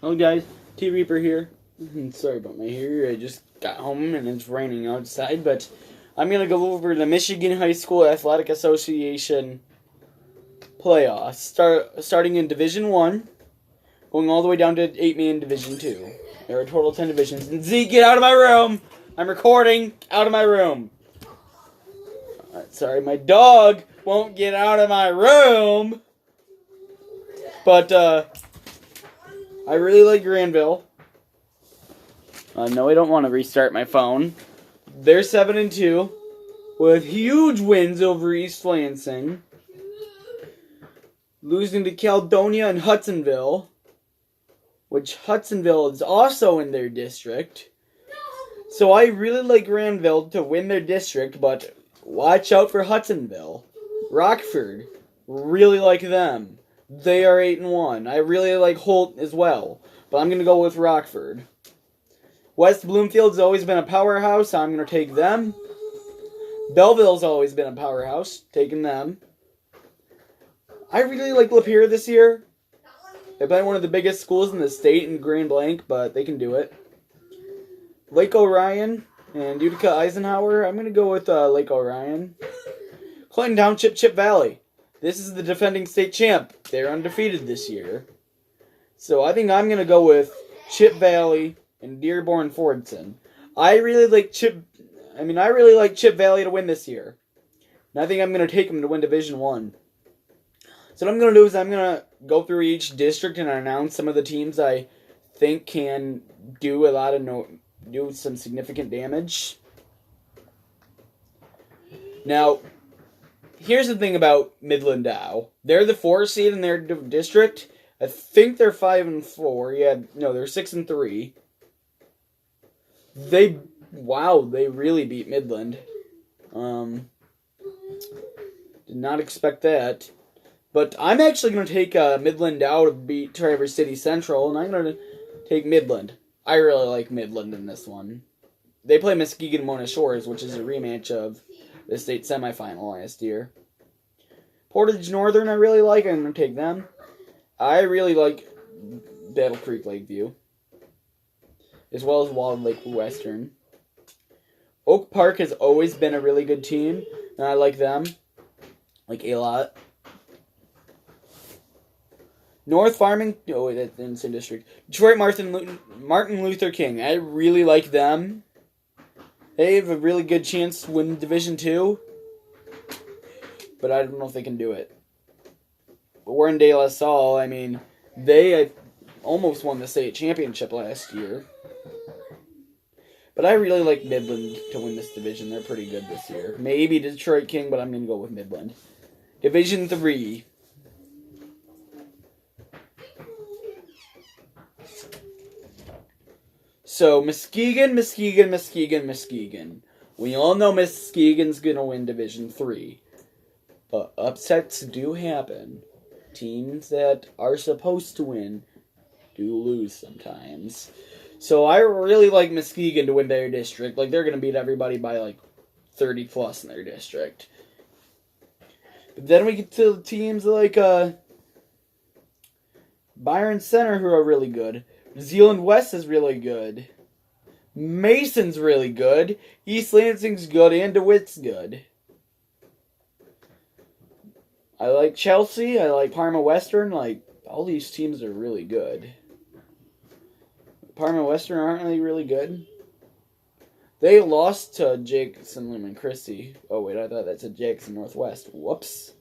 Hello guys, T Reaper here. Sorry about my hair, I just got home and it's raining outside, but I'm going to go over the Michigan High School Athletic Association playoffs, starting in Division 1, going all the way down to 8-man Division 2. There are a total of 10 divisions. And Zeke, get out of my room! I'm recording! Out of my room! Sorry, my dog won't get out of my room! But, I really like Granville. No, I don't want to restart my phone. They're 7-2 with huge wins over East Lansing, losing to Caledonia and Hudsonville, which Hudsonville is also in their district. So I really like Granville to win their district, but watch out for Hudsonville. Rockford, really like them. They are 8-1. I really like Holt as well, but I'm going to go with Rockford. West Bloomfield's always been a powerhouse. I'm going to take them. Belleville's always been a powerhouse. Taking them. I really like Lapeer this year. They play one of the biggest schools in the state in Grand Blanc, but they can do it. Lake Orion and Utica Eisenhower. I'm going to go with Lake Orion. Clinton Township, Chip Valley. This is the defending state champ. They're undefeated this year. So I think I'm going to go with Chip Valley and Dearborn Fordson. I really like Chip Valley to win this year. And I think I'm going to take them to win Division 1. So what I'm going to do is I'm going to go through each district and announce some of the teams I think can do do some significant damage. Now, here's the thing about Midland Dow. They're the 4 seed in their district. I think they're 5-4. Yeah, no, they're 6-3. They really beat Midland. Did not expect that. But I'm actually going to take Midland Dow to beat Traverse City Central, and I'm going to take Midland. I really like Midland in this one. They play Muskegon Mona Shores, which is a rematch of the state semifinal last year. Portage Northern I really like. I'm going to take them. I really like Battle Creek Lakeview, as well as Walled Lake Western. Oak Park has always been a really good team, and I like them. Like a lot. North Farming, that's in the same district. Detroit Martin Luther King, I really like them. They have a really good chance to win Division 2, but I don't know if they can do it. But Warren De La Salle, they almost won the state championship last year. But I really like Midland to win this division. They're pretty good this year. Maybe Detroit King, but I'm going to go with Midland. Division 3. So, Muskegon. We all know Muskegon's going to win Division 3. But upsets do happen. Teams that are supposed to win do lose sometimes. So, I really like Muskegon to win their district. Like, they're going to beat everybody by, 30 plus in their district. But then we get to teams like, Byron Center, who are really good. Zealand West is really good. Mason's really good. East Lansing's good, and DeWitt's good. I like Chelsea. I like Parma Western. All these teams are really good. Parma Western aren't really good. They lost to Jackson Lumen Christie. Oh, wait, I thought that said Jackson Northwest. Whoops.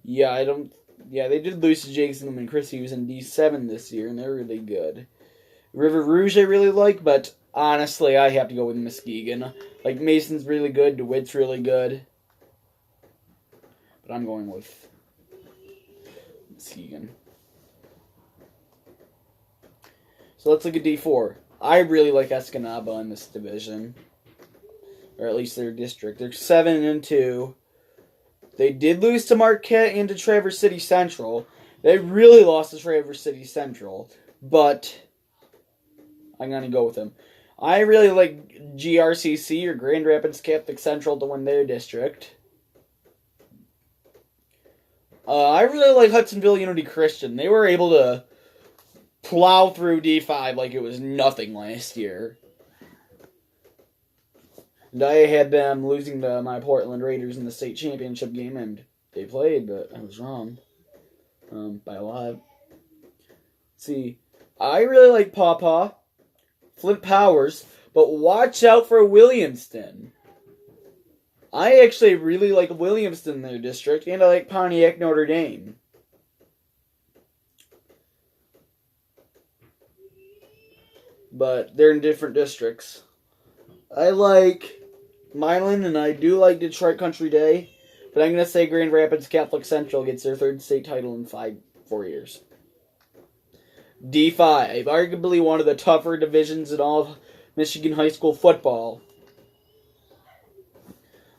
Yeah, they did lose to Jackson Lumen Christie, who's in D7 this year, and they're really good. River Rouge I really like, but honestly, I have to go with Muskegon. Mason's really good, DeWitt's really good. But I'm going with Muskegon. So let's look at D4. I really like Escanaba in this division. Or at least their district. They're 7-2. They did lose to Marquette and to Traverse City Central. They really lost to Traverse City Central. But I'm going to go with them. I really like GRCC, or Grand Rapids Catholic Central, to win their district. I really like Hudsonville Unity Christian. They were able to plow through D5 like it was nothing last year. And I had them losing to my Portland Raiders in the state championship game, and they played, but I was wrong by a lot. See, I really like Pawpaw, Flint Powers, but watch out for Williamston. I actually really like Williamston in their district, and I like Pontiac Notre Dame. But they're in different districts. I like Milan, and I do like Detroit Country Day, but I'm going to say Grand Rapids Catholic Central gets their third state title in 4 years. D5, arguably one of the tougher divisions in all of Michigan high school football.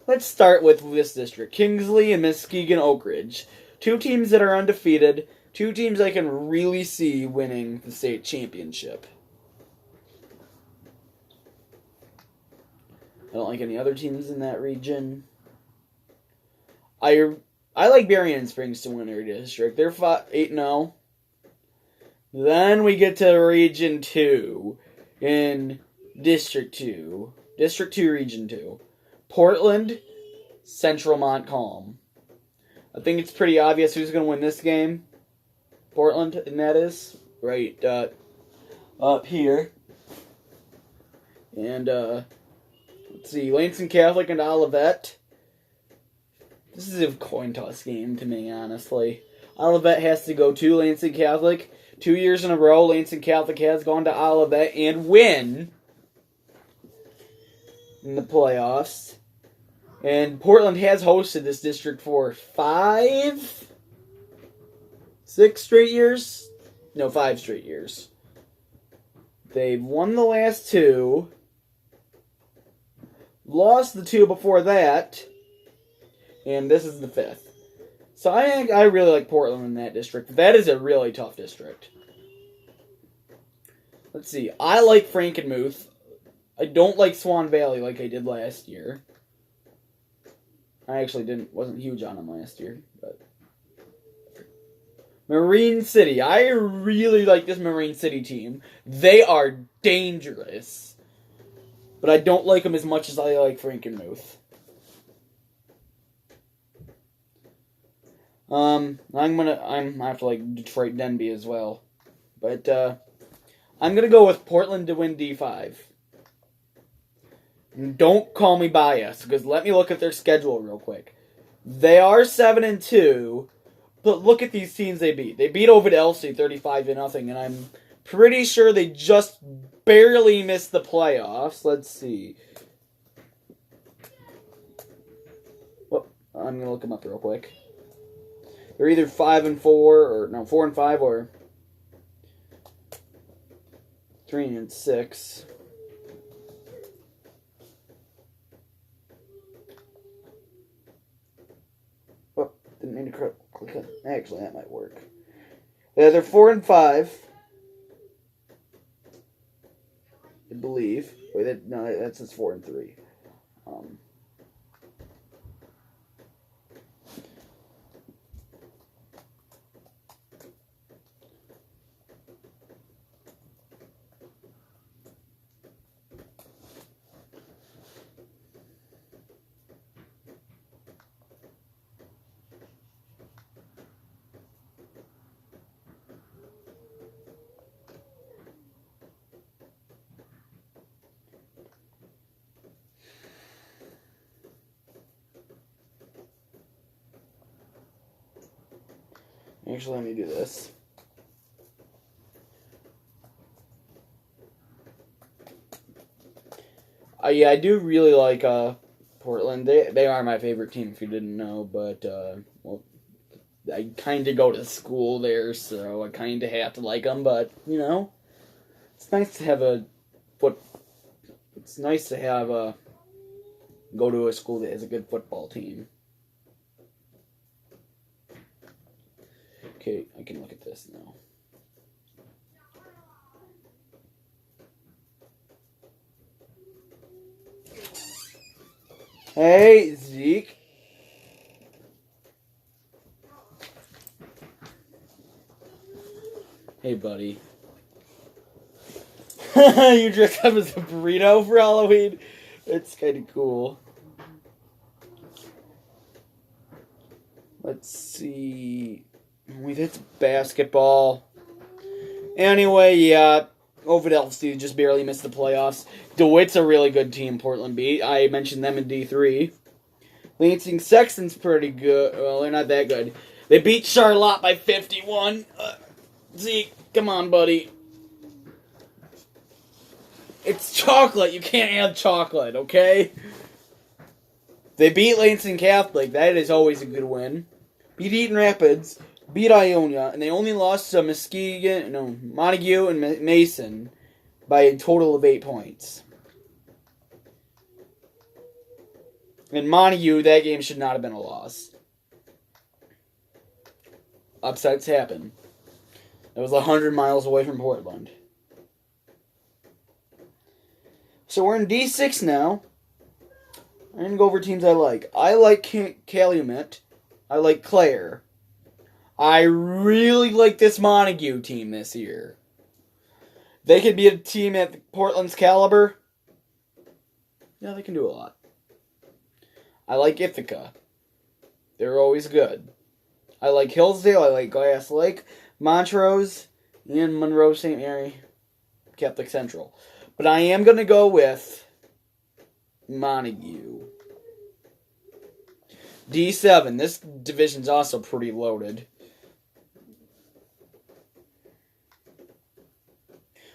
Let's start with this district. Kingsley and Muskegon Oak Ridge. Two teams that are undefeated. Two teams I can really see winning the state championship. I don't like any other teams in that region. I like Berrien Springs to win their district. They're 8-0. Then we get to Region 2 in District 2. District 2, Region 2. Portland, Central Montcalm. I think it's pretty obvious who's going to win this game. Portland, and that is right up here. And let's see, Lansing Catholic and Olivet. This is a coin toss game to me, honestly. Olivet has to go to Lansing Catholic. 2 years in a row, Lansing Catholic has gone to Olivet and win in the playoffs. And Portland has hosted this district for 5 straight years. They've won the last 2. Lost the 2 before that. And this is the 5th. So I really like Portland in that district. That is a really tough district. Let's see. I like Frankenmuth. I don't like Swan Valley like I did last year. I actually wasn't huge on them last year, but Marine City. I really like this Marine City team. They are dangerous, but I don't like them as much as I like Frankenmuth. I have to like Detroit Denby as well, but I'm gonna go with Portland to win D5. Don't call me biased, because let me look at their schedule real quick. They are 7-2, but look at these teams they beat. They beat Ovid Elsie 35-0, and I'm pretty sure they just barely missed the playoffs. Let's see. Well, I'm gonna look them up real quick. They're either 5-4 or 4-5 or 3-6. Didn't mean to click on. Actually, that might work. Yeah, they're 4-5. I believe. Wait, that says 4-3. Actually, let me do this. Yeah, I do really like Portland. They are my favorite team, if you didn't know. But well, I kind of go to school there, so I kind of have to like them. But you know, it's nice to have It's nice to have go to a school that has a good football team. Okay, I can look at this now. Hey, Zeke. Hey, buddy. You dressed up as a burrito for Halloween? That's kind of cool. Let's see. Wait, that's basketball. Anyway, yeah. Ovid just barely missed the playoffs. DeWitt's a really good team Portland beat. I mentioned them in D3. Lansing Sexton's pretty good. Well, they're not that good. They beat Charlotte by 51. Zeke, come on, buddy. It's chocolate. You can't have chocolate, okay? They beat Lansing Catholic. That is always a good win. Beat Eaton Rapids. Beat Ionia. And they only lost to Montague and Mason by a total of 8 points. And Montague, that game should not have been a loss. Upsets happen. It was 100 miles away from Portland. So we're in D6 now. I'm going to go over teams I like. I like Calumet. I like Clare. I really like this Montague team this year. They could be a team at Portland's caliber. Yeah, they can do a lot. I like Ithaca. They're always good. I like Hillsdale. I like Glass Lake, Montrose, and Monroe St. Mary Catholic Central. But I am going to go with Montague. D7. This division's also pretty loaded.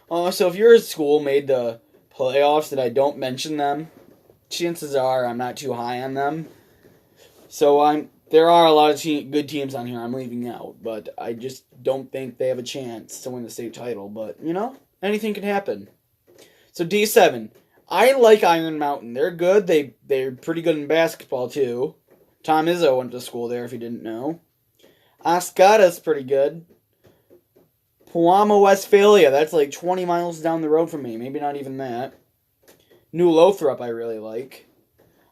So if your school made the playoffs and I don't mention them, chances are I'm not too high on them. So there are a lot of good teams on here I'm leaving out, but I just don't think they have a chance to win the state title. But, anything can happen. So D7. I like Iron Mountain. They're good. They're pretty good in basketball, too. Tom Izzo went to school there, if you didn't know. Ascata's pretty good. Puama, Westphalia. That's like 20 miles down the road from me. Maybe not even that. New Lothrop I really like.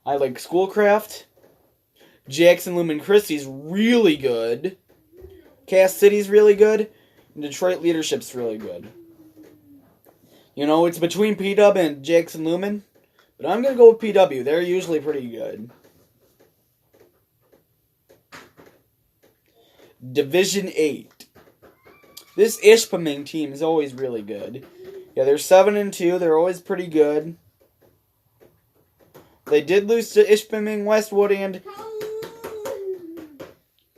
I like Schoolcraft. Jackson Lumen Christie's really good. Cass City's really good. And Detroit Leadership's really good. It's between P-Dub and Jackson Lumen. But I'm going to go with PW. They're usually pretty good. Division 8. This Ishpeming team is always really good. Yeah, they're 7-2. They're always pretty good. They did lose to Ishpeming, Westwood, and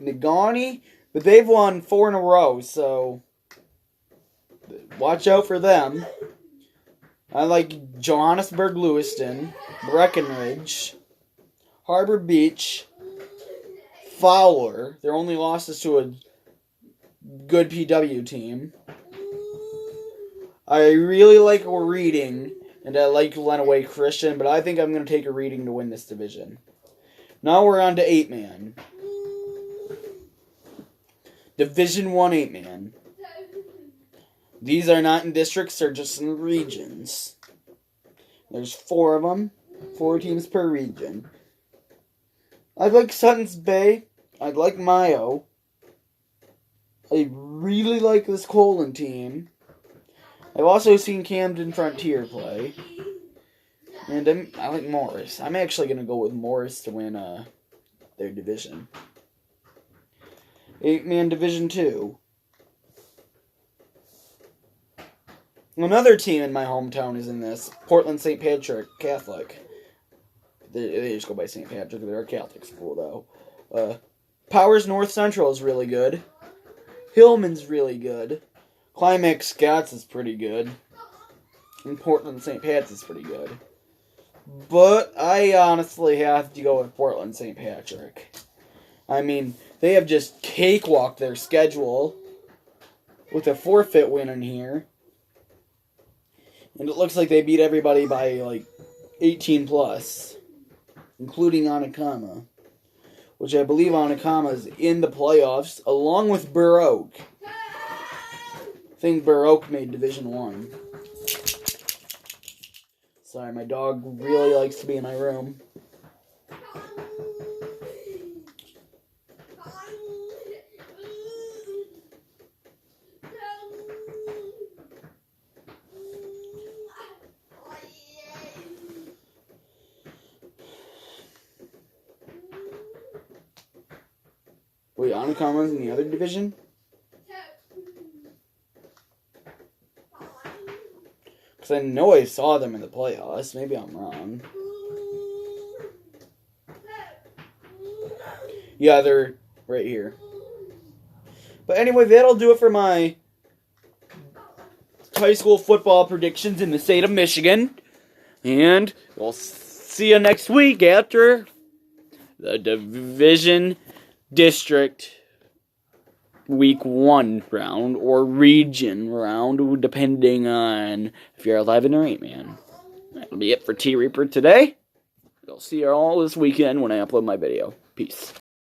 Negaunee, but they've won 4 in a row, so watch out for them. I like Johannesburg, Lewiston, Breckenridge, Harbor Beach, Fowler. Their only losses to a good PW team. I really like Reading, and I like Lenawee Christian, but I think I'm going to take a Reading to win this division. Now we're on to 8-man. Division 1 8-man. These are not in districts, they're just in regions. There's 4 of them. 4 teams per region. I'd like Suttons Bay. I'd like Mayo. I really like this Colon team. I've also seen Camden Frontier play. And I like Morris. I'm actually going to go with Morris to win their division. 8-man Division 2. Another team in my hometown is in this. Portland St. Patrick Catholic. They just go by St. Patrick. They're a Catholic school, though. Powers North Central is really good. Hillman's really good. Climax Scouts is pretty good. And Portland St. Pat's is pretty good. But I honestly have to go with Portland St. Patrick. I mean, they have just cakewalked their schedule with a forfeit win in here. And it looks like they beat everybody by like 18 plus, including Anacama, which I believe Anacama is in the playoffs, along with Burr Oak. I think Burr Oak made Division 1. Sorry, my dog really likes to be in my room. Wait, Anaconda's in the other division? Because I know I saw them in the playoffs. Maybe I'm wrong. Yeah, they're right here. But anyway, that'll do it for my high school football predictions in the state of Michigan. And we'll see you next week after the division district week 1 round or region round, depending on if you're 11 or 8, man. That'll be it for T Reaper today. I'll see you all this weekend when I upload my video. Peace.